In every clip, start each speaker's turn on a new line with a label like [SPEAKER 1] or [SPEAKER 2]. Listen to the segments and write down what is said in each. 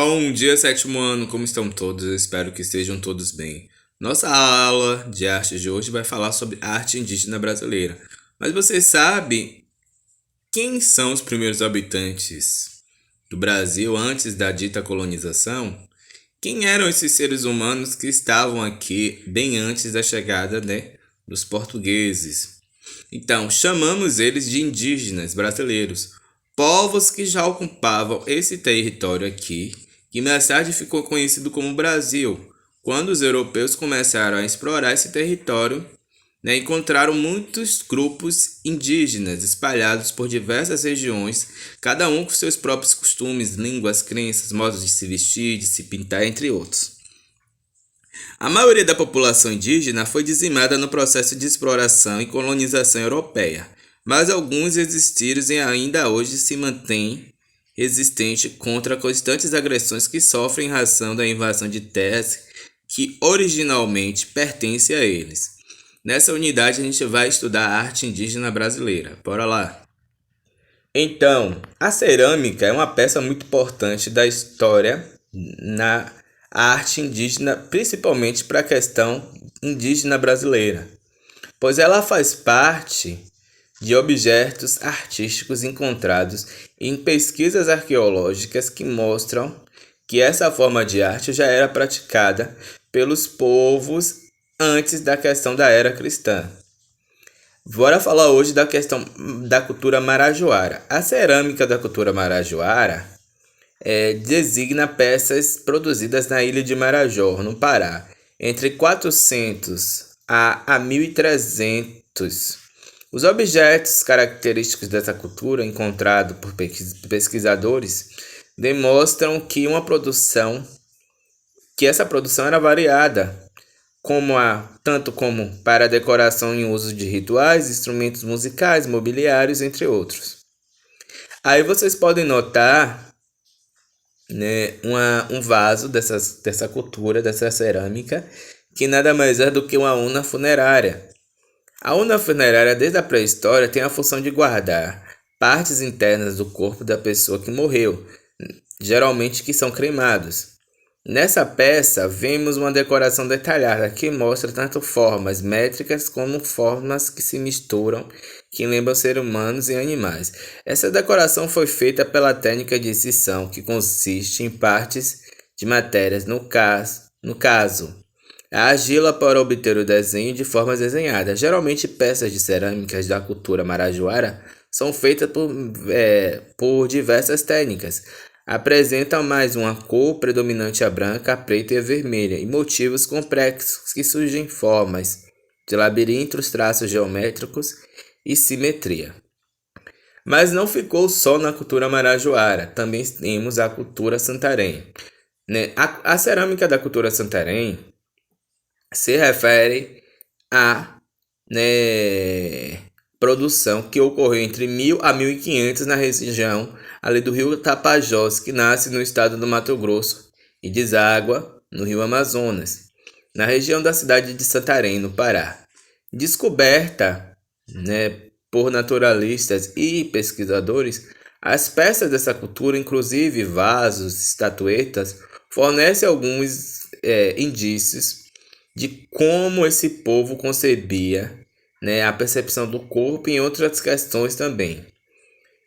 [SPEAKER 1] Bom dia, sétimo ano, como estão todos? Eu espero que estejam todos bem. Nossa aula de arte de hoje vai falar sobre arte indígena brasileira. Mas você sabe quem são os primeiros habitantes do Brasil antes da dita colonização? Quem eram esses seres humanos que estavam aqui bem antes da chegada, dos portugueses? Então, chamamos eles de indígenas brasileiros, povos que já ocupavam esse território aqui, que mais tarde ficou conhecido como Brasil. Quando os europeus começaram a explorar esse território, encontraram muitos grupos indígenas espalhados por diversas regiões, cada um com seus próprios costumes, línguas, crenças, modos de se vestir, de se pintar, entre outros. A maioria da população indígena foi dizimada no processo de exploração e colonização europeia, mas alguns existiram e ainda hoje se mantêm resistentes contra constantes agressões que sofrem em razão da invasão de terras que originalmente pertencem a eles. Nessa unidade a gente vai estudar a arte indígena brasileira. Bora lá! Então, a cerâmica é uma peça muito importante da história na arte indígena, principalmente para a questão indígena brasileira, pois ela faz parte de objetos artísticos encontrados em pesquisas arqueológicas que mostram que essa forma de arte já era praticada pelos povos antes da questão da era cristã. Bora falar hoje da questão da cultura marajoara. A cerâmica da cultura marajoara designa peças produzidas na ilha de Marajó, no Pará, entre 400 a 1300. Os objetos característicos dessa cultura, encontrados por pesquisadores, demonstram que essa produção era variada, tanto como para decoração em uso de rituais, instrumentos musicais, mobiliários, entre outros. Aí vocês podem notar, um vaso dessa cultura, dessa cerâmica, que nada mais é do que uma urna funerária. A urna funerária, desde a pré-história, tem a função de guardar partes internas do corpo da pessoa que morreu, geralmente que são cremados. Nessa peça, vemos uma decoração detalhada que mostra tanto formas métricas como formas que se misturam, que lembram seres humanos e animais. Essa decoração foi feita pela técnica de excisão, que consiste em partes de matérias, no caso, a argila para obter o desenho de formas desenhadas. Geralmente, peças de cerâmicas da cultura marajoara são feitas por diversas técnicas. Apresentam mais uma cor predominante a branca, a preta e a vermelha, e motivos complexos que surgem formas de labirintos, traços geométricos e simetria. Mas não ficou só na cultura marajoara, também temos a cultura santarém. A cerâmica da cultura santarém se refere à produção que ocorreu entre 1000 a 1500 na região ali do rio Tapajós, que nasce no estado do Mato Grosso e deságua no rio Amazonas, na região da cidade de Santarém, no Pará. Descoberta, por naturalistas e pesquisadores, as peças dessa cultura, inclusive vasos, estatuetas, fornecem alguns indícios de como esse povo concebia, a percepção do corpo e em outras questões também.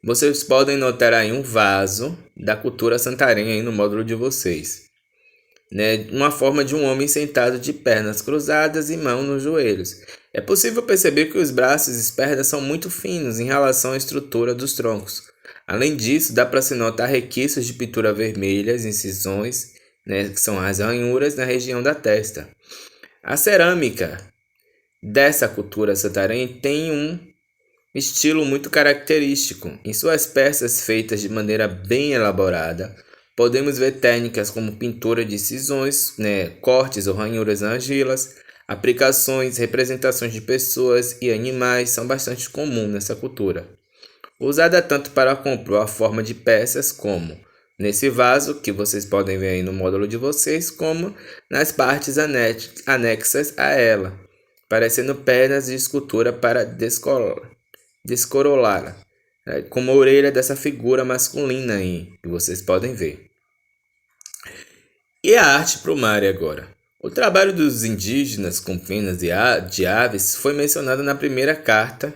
[SPEAKER 1] Vocês podem notar aí um vaso da cultura santarém aí no módulo de vocês. Uma forma de um homem sentado de pernas cruzadas e mãos nos joelhos. É possível perceber que os braços e pernas são muito finos em relação à estrutura dos troncos. Além disso, dá para se notar requisitos de pintura vermelhas, incisões, que são as ranhuras na região da testa. A cerâmica dessa cultura santarém tem um estilo muito característico. Em suas peças feitas de maneira bem elaborada, podemos ver técnicas como pintura de incisões, cortes ou ranhuras nas argilas, aplicações, representações de pessoas e animais são bastante comuns nessa cultura. Usada tanto para compor a forma de peças como nesse vaso, que vocês podem ver aí no módulo de vocês, como nas partes anexas a ela, parecendo pernas de escultura para descorolá-la, como a orelha dessa figura masculina aí, que vocês podem ver. E a arte plumária agora? O trabalho dos indígenas com penas de aves foi mencionado na primeira carta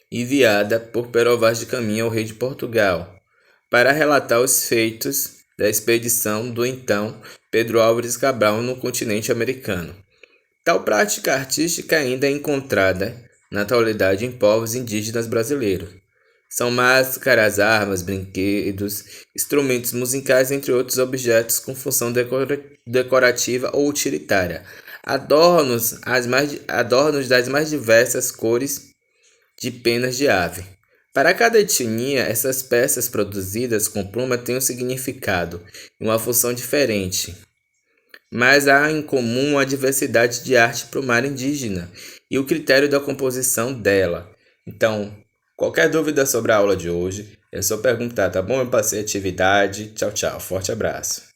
[SPEAKER 1] enviada por Pero Vaz de Caminha ao rei de Portugal, para relatar os feitos da expedição do então Pedro Álvares Cabral no continente americano. Tal prática artística ainda é encontrada na atualidade em povos indígenas brasileiros. São máscaras, armas, brinquedos, instrumentos musicais, entre outros objetos com função decorativa ou utilitária. Adornos das mais diversas cores de penas de ave. Para cada etnia, essas peças produzidas com pluma têm um significado e uma função diferente, mas há em comum a diversidade de arte plumária indígena e o critério da composição dela. Então, qualquer dúvida sobre a aula de hoje, é só perguntar, tá bom? Eu passei a atividade. Tchau, tchau. Forte abraço.